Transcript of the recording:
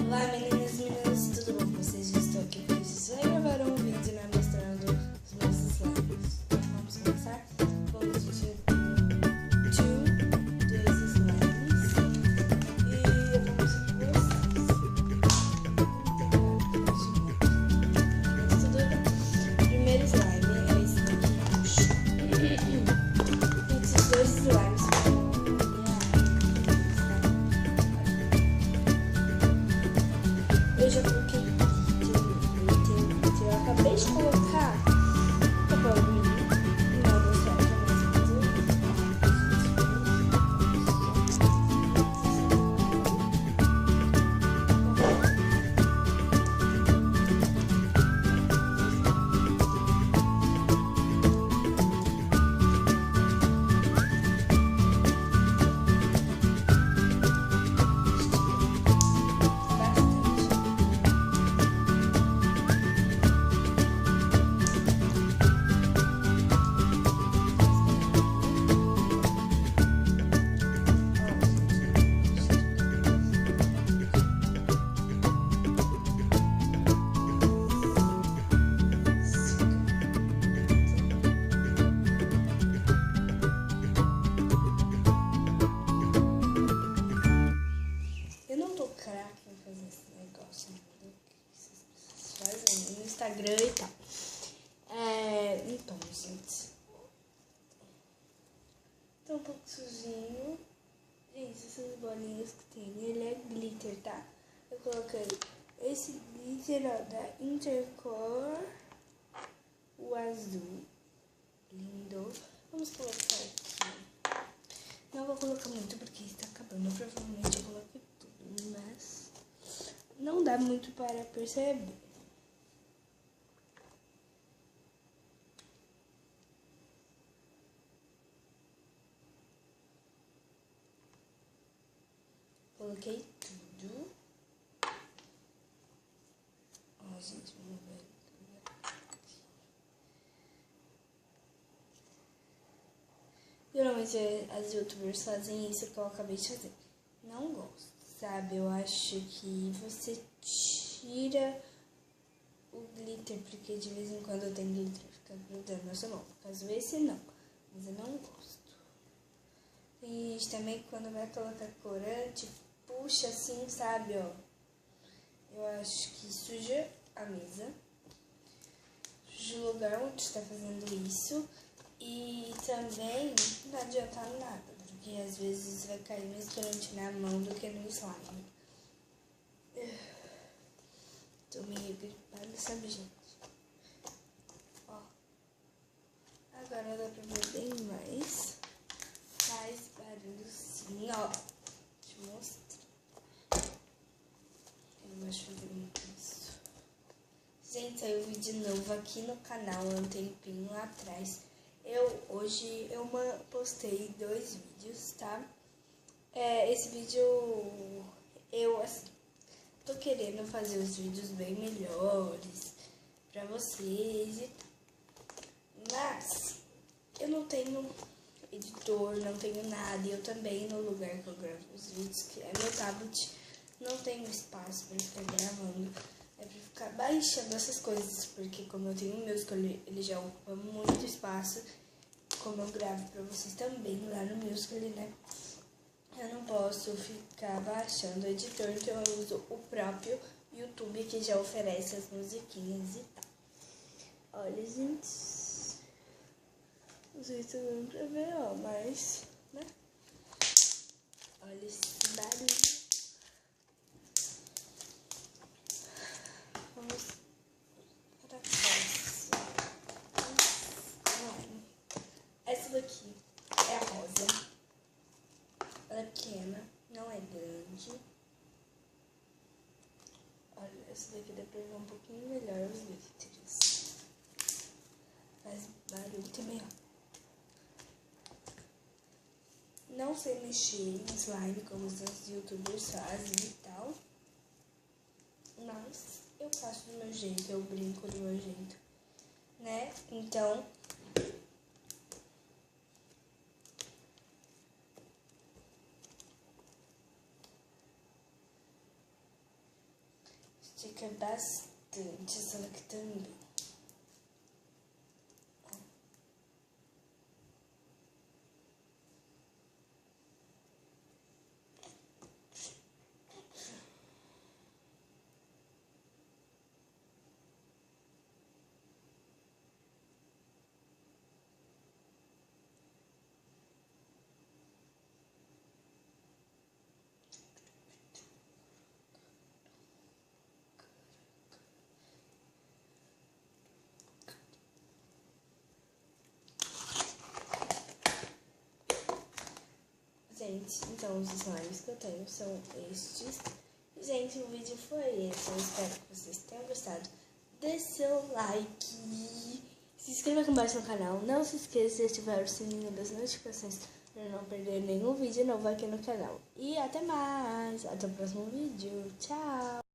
Olá meninas, tudo bom com vocês? Eu estou aqui para vocês. Vai gravar um vídeo, né, mostrando os meus slimes. Vamos começar? Vamos fazer dois slimes e vamos o primeiro slime é esse daqui. Esses dois slimes. Eu já coloquei eu acabei de colocar o bagulho. Não deu certo, no Instagram e tal. Então, gente, tá um pouco sujinho. Gente, essas bolinhas que tem, ele é glitter, tá? Eu coloquei esse glitter, ó, da Intercor, o azul, lindo. Vamos colocar aqui. Não vou colocar muito porque está acabando. Provavelmente eu coloquei tudo, mas não dá muito para perceber. Coloquei tudo. Ó, gente, vamos ver. Geralmente as youtubers fazem isso que eu acabei de fazer. Não gosto, sabe? Eu acho que você tira o glitter, porque de vez em quando tem glitter, fica grudando na sua mão. No caso esse não, mas eu não gosto. Tem gente também que quando vai colocar corante, puxa assim, sabe, ó. Eu acho que suja a mesa, suja o lugar onde está fazendo isso. E também não adianta nada, porque às vezes vai cair mais corante na mão do que no slime. Tô meio gripada, sabe, gente? Ó, agora dá pra ver bem mais. Faz barulho sim, ó. Deixa eu mostrar. Eu gosto de fazer muito isso. Gente, saiu um vídeo novo aqui no canal há um tempinho atrás. Hoje eu postei 2 vídeos, tá? Esse vídeo eu assim, tô querendo fazer os vídeos bem melhores pra vocês e tal. Mas eu não tenho editor, não tenho nada. E eu também, no lugar que eu gravo os vídeos, que é meu tablet, não tenho espaço pra ficar gravando. É pra ficar baixando essas coisas, porque como eu tenho o meu, ele já ocupa muito espaço. Como eu gravo pra vocês também lá no Musical.ly, né? Eu não posso ficar baixando o editor, então eu uso o próprio YouTube, que já oferece as musiquinhas e tal. Olha, gente. Não sei se tá dando pra ver, ó, mas, né? Olha esse barulho. Vamos para a próxima. Essa daqui é a rosa. Ela é pequena, não é grande. Olha, essa daqui dá pra ver um pouquinho melhor os glitters. Faz barulho também, ó. Não sei mexer em slime como os youtubers fazem e tal. Mas eu faço do meu jeito, eu brinco do meu jeito, né? Então, fica bastante essa aqui também. Gente, então os slimes que eu tenho são estes. Gente, o vídeo foi esse. Eu espero que vocês tenham gostado. Deixe seu like. Se inscreva aqui embaixo no canal. Não se esqueça de ativar o sininho das notificações para não perder nenhum vídeo novo aqui no canal. E até mais. Até o próximo vídeo. Tchau.